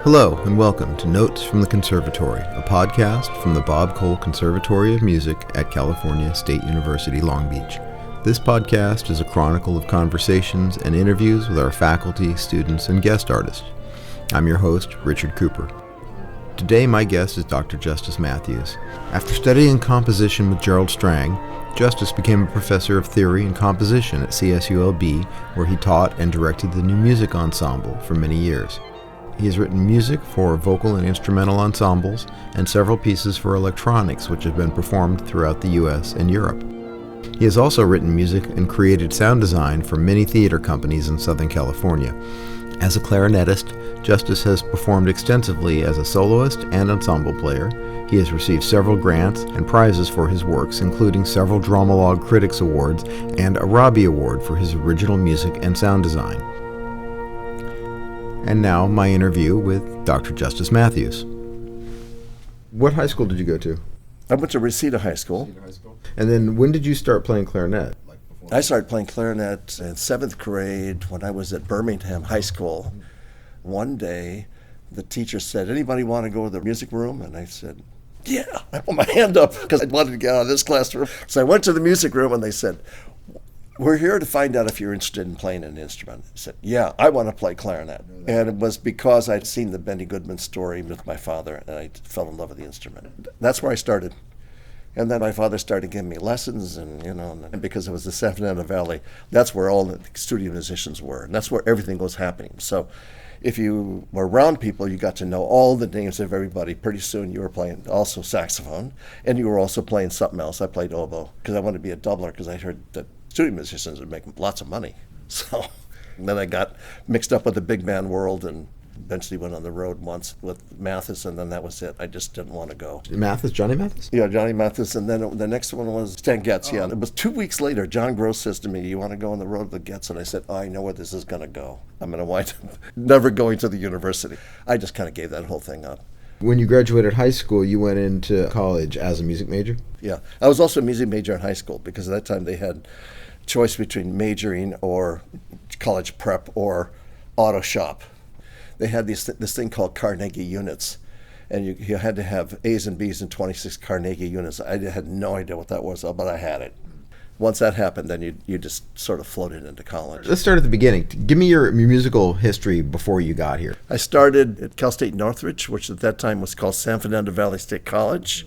Hello and welcome to Notes from the Conservatory, a podcast from the Bob Cole Conservatory of Music at California State University, Long Beach. This podcast is a chronicle of conversations and interviews with our faculty, students, and guest artists. I'm your host, Richard Cooper. Today my guest is Dr. Justus Matthews. After studying composition with Sindelar Strang, Justus became a professor of theory and composition at CSULB, where he taught and directed the New Music Ensemble for many years. He has written music for vocal and instrumental ensembles and several pieces for electronics which have been performed throughout the U.S. and Europe. He has also written music and created sound design for many theater companies in Southern California. As a clarinetist, Justus has performed extensively as a soloist and ensemble player. He has received several grants and prizes for his works, including several Dramalog Critics Awards and a Robbie Award for his original music and sound design. And now, my interview with Dr. Justus Matthews. What high school did you go to? I went to Reseda High School. And then when did you start playing clarinet? I started playing clarinet in 7th grade when I was at Birmingham High School. One day, the teacher said, "Anybody want to go to the music room?" And I said, "Yeah." I put my hand up because I wanted to get out of this classroom. So I went to the music room and they said, "We're here to find out if you're interested in playing an instrument." I said, "Yeah, I want to play clarinet." And it was because I'd seen the Benny Goodman story with my father and I fell in love with the instrument. That's where I started. And then my father started giving me lessons and because it was the San Fernando Valley, that's where all the studio musicians were. And that's where everything was happening. So if you were around people, you got to know all the names of everybody. Pretty soon you were playing also saxophone and you were also playing something else. I played oboe because I wanted to be a doubler because I heard that studio musicians would make lots of money. So then I got mixed up with the big band world and eventually went on the road once with Mathis, and then that was it. I just didn't want to go. Mathis? Johnny Mathis? Yeah, Johnny Mathis, and then the next one was Stan Getz, yeah. It was 2 weeks later, John Gross says to me, "You want to go on the road with Getz?" And I said, "Oh, I know where this is going to go. I'm going to wind up never going to the university." I just kind of gave that whole thing up. When you graduated high school, you went into college as a music major? Yeah, I was also a music major in high school because at that time they had choice between majoring or college prep or auto shop. They had this thing called Carnegie units, and you had to have A's and B's and 26 Carnegie units. I had no idea what that was, but I had it. Once that happened, then you just sort of floated into college. Let's start at the beginning. Give me your musical history before you got here. I started at Cal State Northridge, which at that time was called San Fernando Valley State College.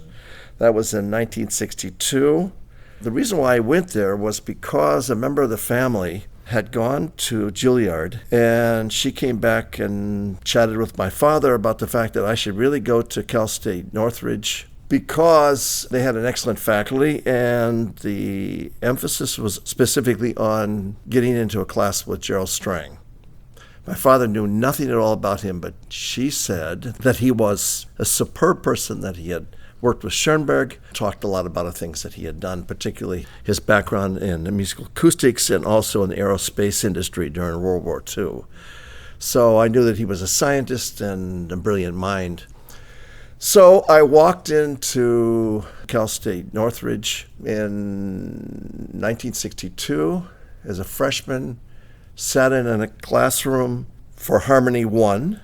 That was in 1962. The reason why I went there was because a member of the family had gone to Juilliard, and she came back and chatted with my father about the fact that I should really go to Cal State Northridge because they had an excellent faculty, and the emphasis was specifically on getting into a class with Sindelar Strang. My father knew nothing at all about him, but she said that he was a superb person, that he had worked with Schoenberg, talked a lot about the things that he had done, particularly his background in the musical acoustics and also in the aerospace industry during World War II. So I knew that he was a scientist and a brilliant mind. So I walked into Cal State Northridge in 1962 as a freshman, sat in a classroom for Harmony 1.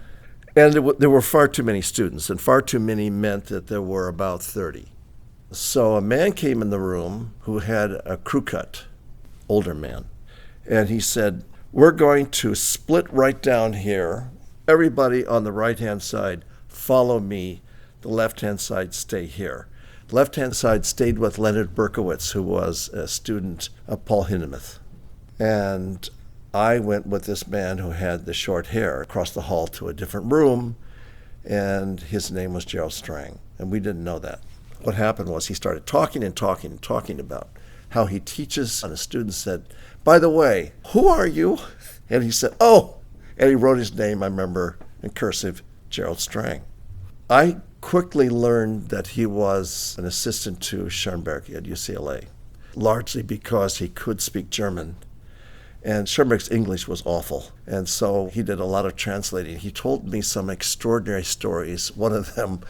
And there were far too many students, and far too many meant that there were about 30. So a man came in the room who had a crew cut, older man, and he said, "We're going to split right down here. Everybody on the right-hand side, follow me. The left-hand side, stay here." The left-hand side stayed with Leonard Berkowitz, who was a student of Paul Hindemith. And I went with this man who had the short hair across the hall to a different room, and his name was Sindelar Strang, and we didn't know that. What happened was he started talking about how he teaches, and the student said, "By the way, who are you?" And he said, "Oh," and he wrote his name, I remember, in cursive, Sindelar Strang. I quickly learned that he was an assistant to Schoenberg at UCLA, largely because he could speak German. And Schoenberg's English was awful, and so he did a lot of translating. He told me some extraordinary stories. One of them,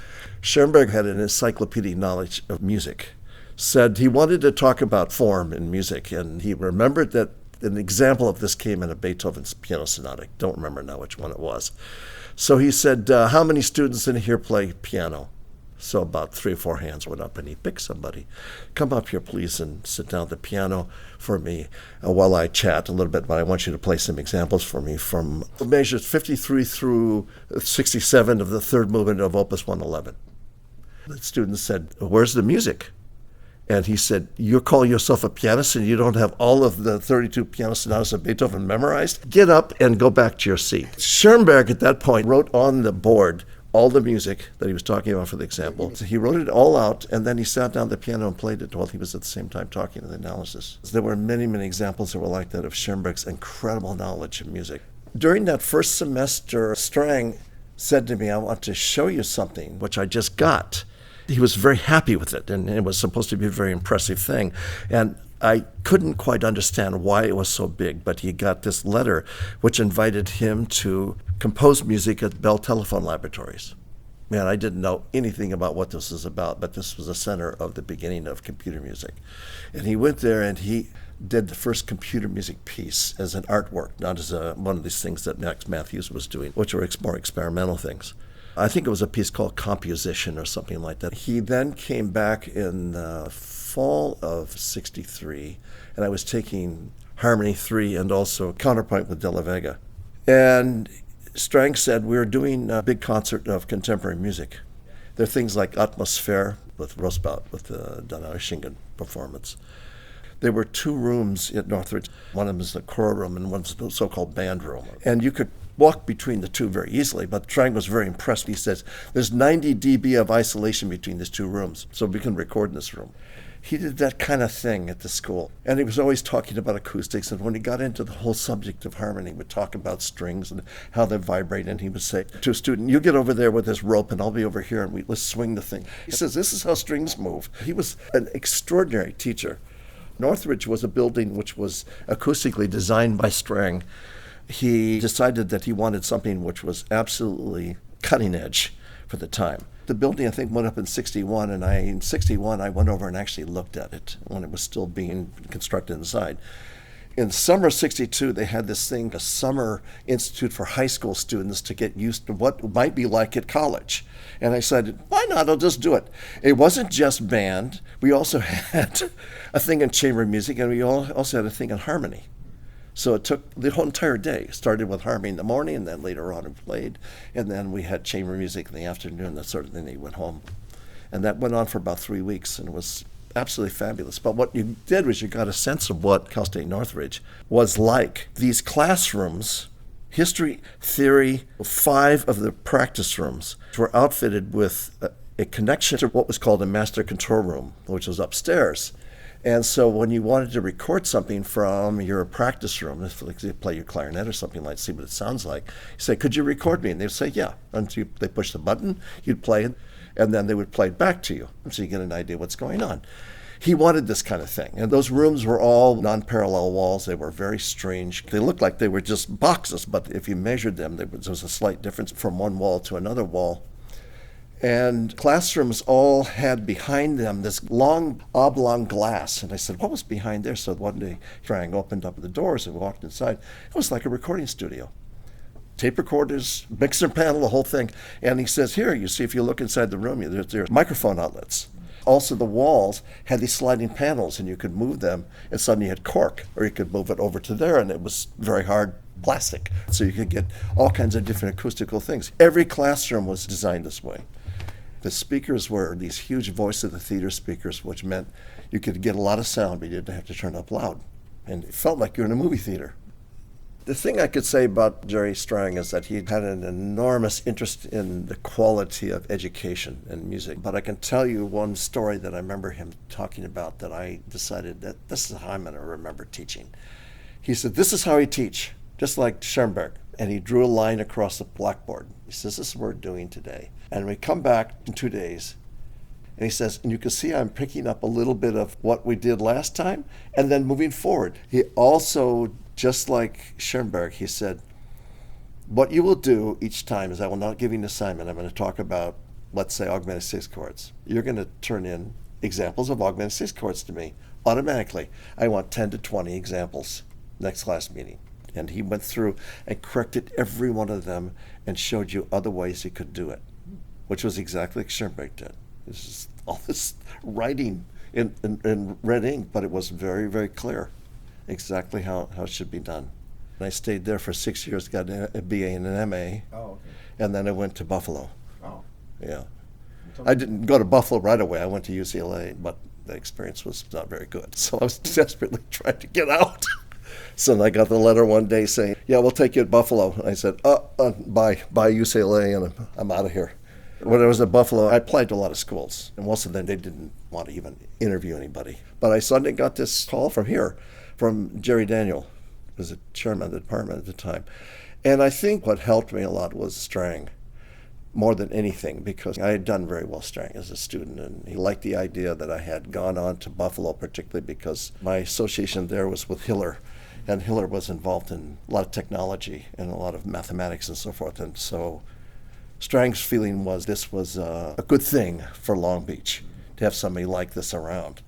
Schoenberg had an encyclopedic knowledge of music, said he wanted to talk about form in music, and he remembered that An example of this came in a Beethoven's piano sonata. I don't remember now which one it was. So he said, how many students in here play piano? So about 3 or 4 hands went up, and he picked somebody. Come up here, please, and sit down at the piano for me while I chat a little bit, but I want you to play some examples for me from measures 53 through 67 of the third movement of Opus 111. The student said, where's the music? And he said, you call yourself a pianist and you don't have all of the 32 piano sonatas of Beethoven memorized? Get up and go back to your seat. Schoenberg at that point wrote on the board all the music that he was talking about for the example. So he wrote it all out, and then he sat down at the piano and played it while he was at the same time talking to the analysis. There were many, many examples that were like that of Schoenberg's incredible knowledge of music. During that first semester, Strang said to me, I want to show you something, which I just got. He was very happy with it, and it was supposed to be a very impressive thing. And I couldn't quite understand why it was so big, but he got this letter which invited him to compose music at Bell Telephone Laboratories. Man, I didn't know anything about what this was about, but this was the center of the beginning of computer music. And he went there and he did the first computer music piece as an artwork, not as one of these things that Max Matthews was doing, which were more experimental things. I think it was a piece called Composition or something like that. He then came back in the fall of '63, and I was taking Harmony 3 and also Counterpoint with De La Vega. And Strang said, we're doing a big concert of contemporary music. There are things like Atmosphere with Rosbaud, with the Donau Eschingen performance. There were 2 rooms at Northridge. One of them is the choral room and one's the so-called band room. And you could walk between the 2 very easily, but Strang was very impressed. He says, there's 90 dB of isolation between these 2 rooms, so we can record in this room. He did that kind of thing at the school. And he was always talking about acoustics. And when he got into the whole subject of harmony, he would talk about strings and how they vibrate. And he would say to a student, you get over there with this rope and I'll be over here and let's swing the thing. He says, this is how strings move. He was an extraordinary teacher. Northridge was a building which was acoustically designed by Strang. He decided that he wanted something which was absolutely cutting edge for the time. The building, I think, went up in '61, and in '61 I went over and actually looked at it when it was still being constructed inside. In summer '62, they had this thing, a summer institute for high school students to get used to what it might be like at college. And I said, why not? I'll just do it. It wasn't just band. We also had a thing in chamber music, and we also had a thing in harmony. So it took the whole entire day. It started with harmony in the morning, and then later on we played. And then we had chamber music in the afternoon, that sort of thing. They went home. And that went on for about 3 weeks, and it was absolutely fabulous. But what you did was you got a sense of what Cal State Northridge was like. These classrooms, history, theory, 5 of the practice rooms were outfitted with a connection to what was called a master control room, which was upstairs. And so when you wanted to record something from your practice room, if you play your clarinet or something like, see what it sounds like, you say, could you record me? And they'd say, yeah. And they push the button, you'd play it, and then they would play it back to you. So you get an idea what's going on. He wanted this kind of thing. And those rooms were all non-parallel walls. They were very strange. They looked like they were just boxes, but if you measured them, there was a slight difference from one wall to another wall. And classrooms all had behind them this long oblong glass. And I said, what was behind there? So one day, Strang opened up the doors and walked inside. It was like a recording studio. Tape recorders, mixer panel, the whole thing. And he says, here, you see, if you look inside the room, there's microphone outlets. Also, the walls had these sliding panels, and you could move them, and suddenly you had cork, or you could move it over to there, and it was very hard plastic. So you could get all kinds of different acoustical things. Every classroom was designed this way. The speakers were these huge voice of the theater speakers, which meant you could get a lot of sound, but you didn't have to turn up loud. And it felt like you're in a movie theater. The thing I could say about Jerry Strang is that he had an enormous interest in the quality of education and music. But I can tell you one story that I remember him talking about that I decided that this is how I'm going to remember teaching. He said, this is how I teach, just like Schoenberg. And he drew a line across the blackboard. He says, this is what we're doing today. And we come back in 2 days, and he says, and you can see I'm picking up a little bit of what we did last time, and then moving forward. He also, just like Schoenberg, he said, what you will do each time is I will not give you an assignment. I'm going to talk about, let's say, augmented 6 chords. You're going to turn in examples of augmented 6 chords to me automatically. I want 10 to 20 examples. next class meeting. And he went through and corrected every one of them and showed you other ways you could do it, which was exactly like Schoenberg did. This is all this writing in red ink, but it was very, very clear exactly how it should be done. And I stayed there for 6 years, got a BA and an MA, and then I went to Buffalo. Oh. Yeah. I didn't go to Buffalo right away. I went to UCLA, but the experience was not very good. So I was desperately trying to get out. So I got the letter one day saying, yeah, we'll take you to Buffalo. And I said, bye UCLA, and I'm out of here. When I was at Buffalo, I applied to a lot of schools, and most of them, they didn't want to even interview anybody. But I suddenly got this call from Jerry Daniel, who was the chairman of the department at the time. And I think what helped me a lot was Strang, more than anything, because I had done very well Strang as a student, and he liked the idea that I had gone on to Buffalo, particularly because my association there was with Hiller, and Hiller was involved in a lot of technology and a lot of mathematics and so forth. And so Strang's feeling was this was a good thing for Long Beach to have somebody like this around.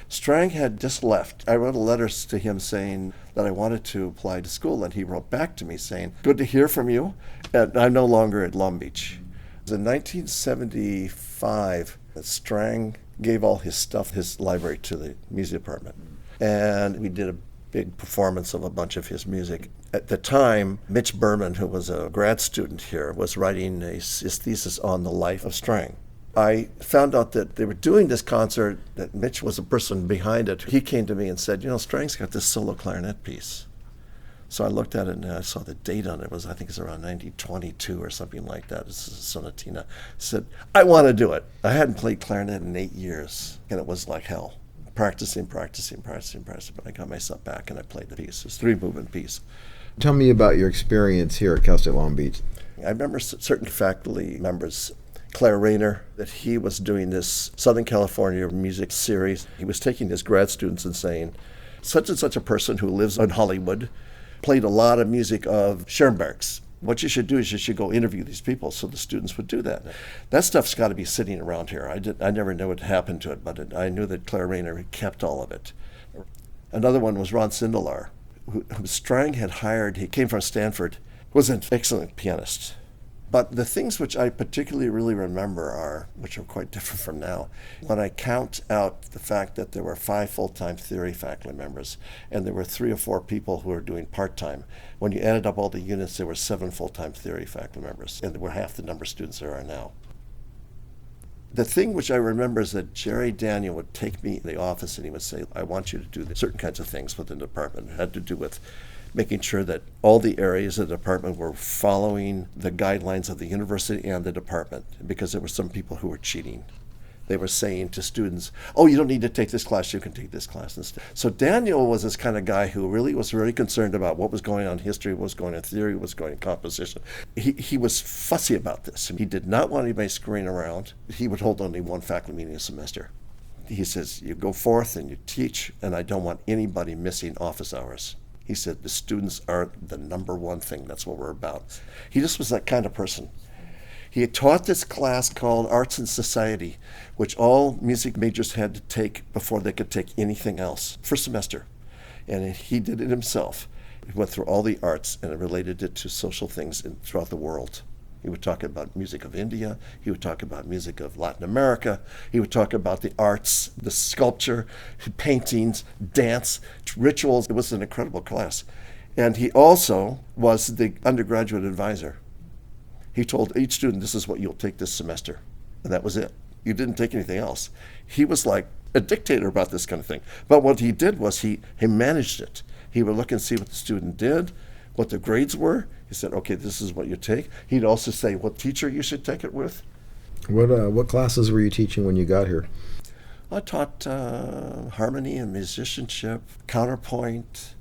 Strang had just left. I wrote letters to him saying that I wanted to apply to school, and he wrote back to me saying, good to hear from you, and I'm no longer at Long Beach. In 1975, Strang gave all his stuff, his library, to the music department. And we did a big performance of a bunch of his music. At the time, Mitch Berman, who was a grad student here, was writing his thesis on the life of Strang. I found out that they were doing this concert, that Mitch was the person behind it. He came to me and said, Strang's got this solo clarinet piece. So I looked at it and I saw the date on it. I think it's around 1922 or something like that. This is a sonatina. I said, I want to do it. I hadn't played clarinet in 8 years, and it was like hell. Practicing. But I got myself back and I played the piece. It's a 3-movement piece. Tell me about your experience here at Cal State Long Beach. I remember certain faculty members, Claire Rayner, that he was doing this Southern California music series. He was taking his grad students and saying, such and such a person who lives in Hollywood played a lot of music of Schoenberg's. What you should do is you should go interview these people, so the students would do that. That stuff's got to be sitting around here. I never knew what happened to it, but I knew that Claire Rayner had kept all of it. Another one was Ron Sindelar, who Strang had hired. He came from Stanford, was an excellent pianist. But the things which I particularly really remember which are quite different from now, when I count out the fact that there were 5 full-time theory faculty members and there were 3 or 4 people who were doing part-time. When you added up all the units, there were 7 full-time theory faculty members, and there were half the number of students there are now. The thing which I remember is that Jerry Daniel would take me in the office and he would say, I want you to do certain kinds of things within the department. It had to do with making sure that all the areas of the department were following the guidelines of the university and the department, because there were some people who were cheating. They were saying to students, oh, you don't need to take this class, you can take this class instead. So Daniel was this kind of guy who really was very concerned about what was going on in history, what was going on in theory, what was going on in composition. He was fussy about this. He did not want anybody screwing around. He would hold only 1 faculty meeting a semester. He says, you go forth and you teach, and I don't want anybody missing office hours. He said, the students are the number one thing. That's what we're about. He just was that kind of person. He had taught this class called Arts and Society, which all music majors had to take before they could take anything else, first semester. And he did it himself. He went through all the arts and related it to social things throughout the world. He would talk about music of India. He would talk about music of Latin America. He would talk about the arts, the sculpture, paintings, dance, rituals. It was an incredible class. And he also was the undergraduate advisor. He told each student, this is what you'll take this semester. And that was it. You didn't take anything else. He was like a dictator about this kind of thing. But what he did was he managed it. He would look and see what the student did, what the grades were. He said, okay, this is what you take. He'd also say what teacher you should take it with. What classes were you teaching when you got here? I taught harmony and musicianship, counterpoint,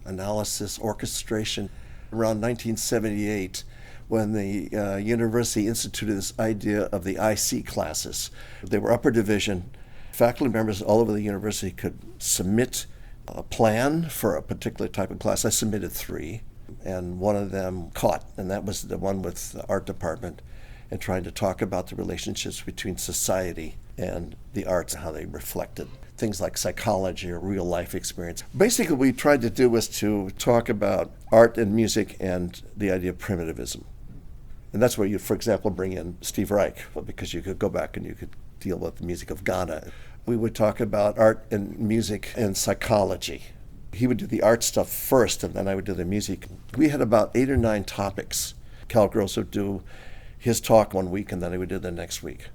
analysis, orchestration. Around 1978, when the university instituted this idea of the IC classes. They were upper division. Faculty members all over the university could submit a plan for a particular type of class. I submitted 3, and one of them caught, and that was the one with the art department, and trying to talk about the relationships between society and the arts and how they reflected things like psychology or real life experience. Basically, what we tried to do was to talk about art and music and the idea of primitivism. And that's where you, for example, bring in Steve Reich, because you could go back and you could deal with the music of Ghana. We would talk about art and music and psychology. He would do the art stuff first, and then I would do the music. We had about 8 or 9 topics. Cal Gross would do his talk one week, and then I would do the next week.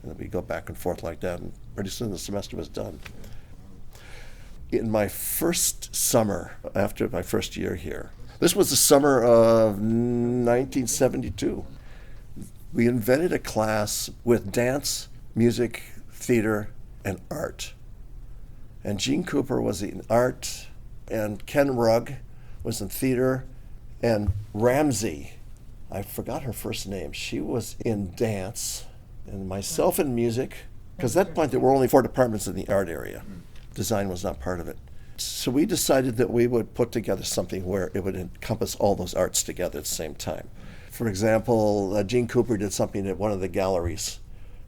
And then we'd go back and forth like that, and pretty soon the semester was done. In my first summer, after my first year here, this was the summer of 1972, we invented a class with dance, music, theater, and art. And Gene Cooper was in art, and Ken Rugg was in theater, and Ramsey, I forgot her first name, she was in dance, and myself in music, because at that point there were only 4 departments in the art area. Design was not part of it. So we decided that we would put together something where it would encompass all those arts together at the same time. For example, Gene Cooper did something at one of the galleries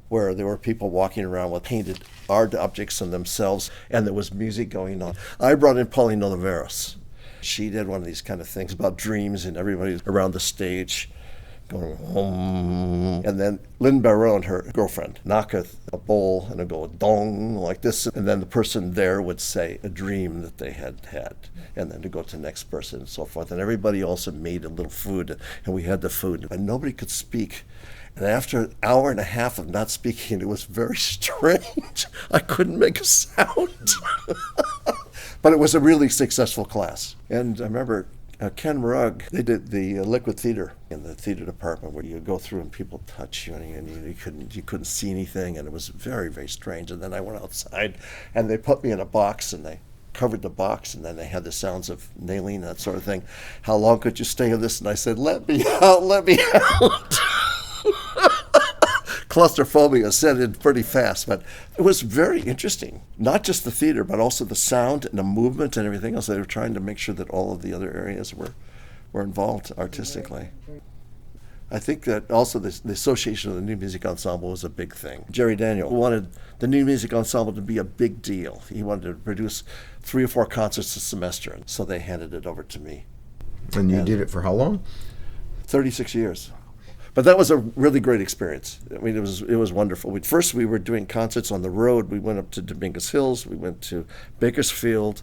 where there were people walking around with painted art objects on themselves, and there was music going on. I brought in Pauline Oliveros. She did one of these kind of things about dreams, and everybody around the stage going, and then Lynn Barone, her girlfriend, knock a bowl and it'd go dong like this, and then the person there would say a dream that they had had, and then to go to the next person and so forth. And everybody also made a little food, and we had the food, and nobody could speak. And after an hour and a half of not speaking, it was very strange. I couldn't make a sound. But it was a really successful class. And I remember Ken Rugg, they did the liquid theater in the theater department where you go through and people touch you and you couldn't see anything, and it was very, very strange. And then I went outside and they put me in a box and they covered the box, and then they had the sounds of nailing, that sort of thing. How long could you stay in this? And I said, let me out, let me out. Claustrophobia set in pretty fast, but it was very interesting. Not just the theater, but also the sound and the movement and everything else. They were trying to make sure that all of the other areas were involved artistically. I think that also the association of the New Music Ensemble was a big thing. Jerry Daniel wanted the New Music Ensemble to be a big deal. He wanted to produce 3 or 4 concerts a semester, so they handed it over to me. And you did it for how long? 36 years. But that was a really great experience. I mean, it was wonderful. First, we were doing concerts on the road. We went up to Dominguez Hills. We went to Bakersfield.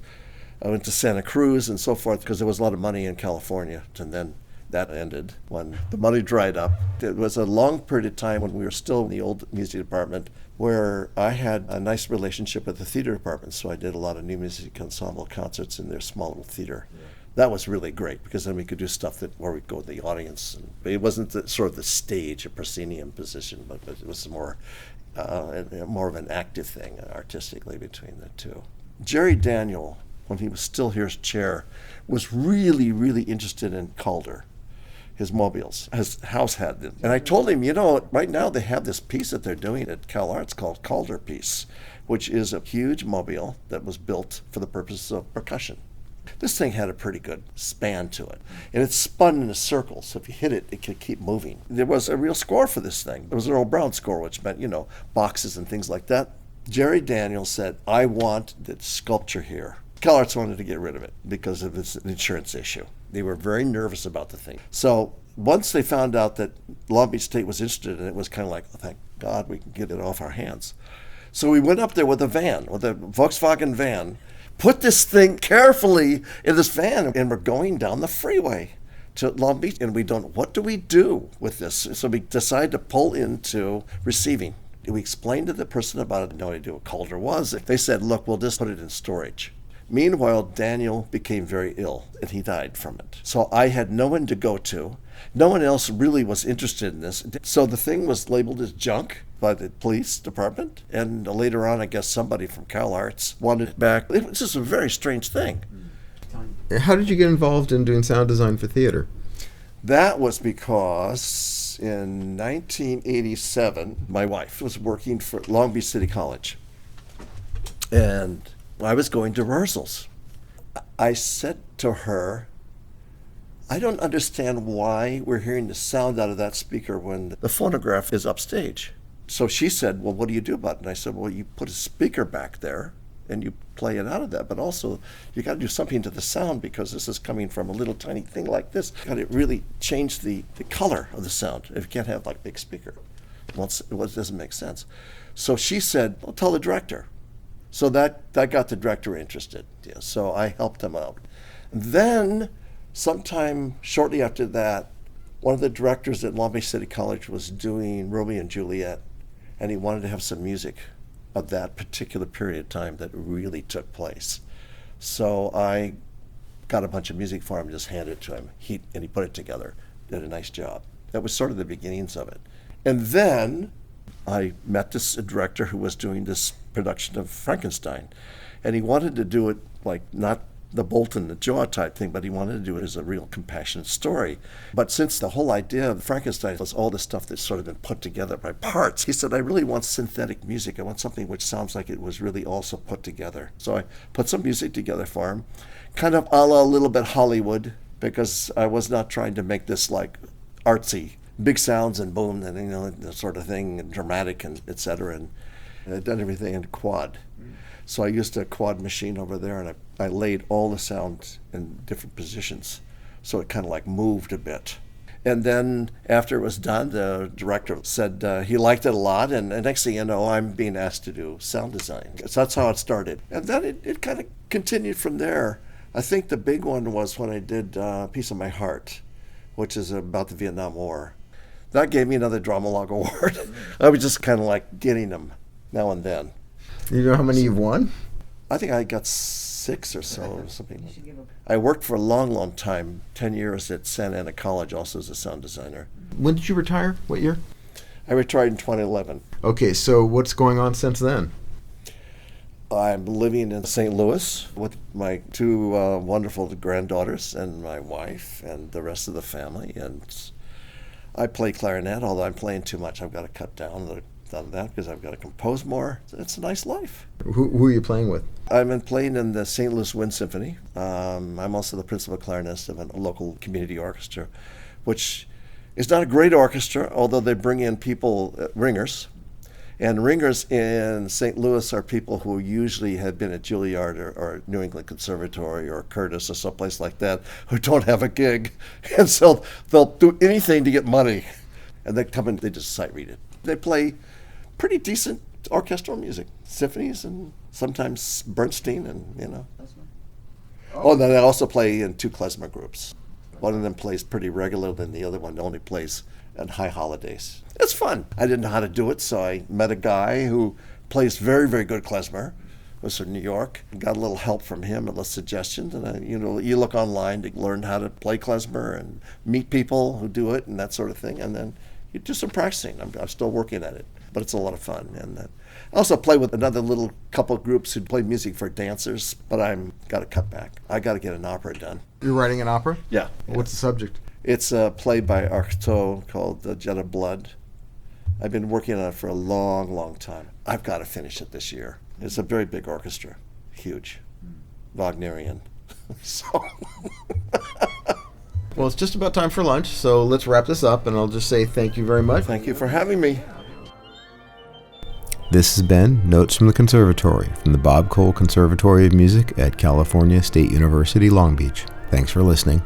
I went to Santa Cruz and so forth, because there was a lot of money in California. And then that ended when the money dried up. It was a long period of time when we were still in the old music department where I had a nice relationship with the theater department. So I did a lot of New Music Ensemble concerts in their small little theater. Yeah. That was really great, because then we could do stuff where we'd go to the audience. And it wasn't sort of the stage, a proscenium position, but it was more of an active thing artistically between the two. Jerry Daniel, when he was still here as chair, was really, really interested in Calder, his mobiles. His house had them. And I told him, right now they have this piece that they're doing at Cal Arts called Calder Piece, which is a huge mobile that was built for the purpose of percussion. This thing had a pretty good span to it, and it spun in a circle, so if you hit it, it could keep moving. There was a real score for this thing. It was an Earl Brown score, which meant, boxes and things like that. Jerry Daniels said, I want the sculpture here. CalArts wanted to get rid of it because of its insurance issue. They were very nervous about the thing. So once they found out that Long Beach State was interested in it, it was kind of like, oh, thank God we can get it off our hands. So we went up there with a Volkswagen van, put this thing carefully in this van, and we're going down the freeway to Long Beach, and what do we do with this? So we decided to pull into receiving. We explained to the person about it, no idea what Calder was. They said, look, we'll just put it in storage. Meanwhile, Daniel became very ill, and he died from it. So I had no one to go to. No one else really was interested in this. So the thing was labeled as junk by the police department. And later on, I guess somebody from CalArts wanted it back. It was just a very strange thing. How did you get involved in doing sound design for theater? That was because in 1987, my wife was working for Long Beach City College. And I was going to rehearsals. I said to her, I don't understand why we're hearing the sound out of that speaker when the phonograph is upstage. So she said, well, what do you do about it? And I said, well, you put a speaker back there and you play it out of that. But also, you got to do something to the sound, because this is coming from a little tiny thing like this. You got to really change the color of the sound. If you can't have like big speaker, it doesn't make sense. So she said, "Well, tell the director." So that got the director interested. Yeah, so I helped him out. Then, sometime shortly after that, one of the directors at Long Beach City College was doing Romeo and Juliet, and he wanted to have some music of that particular period of time that really took place. So I got a bunch of music for him, just handed it to him, and he put it together, did a nice job. That was sort of the beginnings of it. And then I met this director who was doing this production of Frankenstein, and he wanted to do it like not the bolt in the jaw type thing, but he wanted to do it as a real compassionate story. But since the whole idea of Frankenstein was all the stuff that's sort of been put together by parts, he said, "I really want synthetic music. I want something which sounds like it was really also put together." So I put some music together for him, kind of a little bit Hollywood, because I was not trying to make this like artsy, big sounds and boom, and that sort of thing, and dramatic, and et cetera. And I'd done everything in quad. So I used a quad machine over there, and I laid all the sound in different positions, so it kind of like moved a bit. And then after it was done, the director said he liked it a lot, and next thing you know, I'm being asked to do sound design. So that's how it started. And then it kind of continued from there. I think the big one was when I did Piece of My Heart, which is about the Vietnam War. That gave me another Drama Log Award. I was just kind of like getting them now and then. You know how many you've won? I think I got 6 or so or something. I worked for a long, long time, 10 years at Santa Ana College, also as a sound designer. When did you retire? What year? I retired in 2011. Okay, so what's going on since then? I'm living in St. Louis with my 2 wonderful granddaughters and my wife and the rest of the family. And I play clarinet, although I'm playing too much. I've got to cut down on that because I've got to compose more. It's a nice life. Who are you playing with? I've been playing in the St. Louis Wind Symphony. I'm also the principal clarinetist of a local community orchestra, which is not a great orchestra, although they bring in people, ringers. And ringers in St. Louis are people who usually have been at Juilliard or New England Conservatory or Curtis or someplace like that, who don't have a gig. And so they'll do anything to get money. And they come in, they just sight read it. They play pretty decent orchestral music, symphonies, and sometimes Bernstein, and Oh, and then I also play in 2 klezmer groups. One of them plays pretty regularly, and the other one only plays on high holidays. It's fun. I didn't know how to do it, so I met a guy who plays very, very good klezmer. Was from New York. Got a little help from him, a little suggestions, and you look online to learn how to play klezmer and meet people who do it and that sort of thing, and then you do some practicing. I'm still working at it, but it's a lot of fun. And I also play with another little couple of groups who play music for dancers, but I'm got to cut back. I got to get an opera done. You're writing an opera? Yeah. What's the subject? It's a play by Artaud called The Jet of Blood. I've been working on it for a long, long time. I've got to finish it this year. It's a very big orchestra, huge, Wagnerian. So. Well, it's just about time for lunch, so let's wrap this up, and I'll just say thank you very much. Thank you for having me. This has been Notes from the Conservatory from the Bob Cole Conservatory of Music at California State University, Long Beach. Thanks for listening.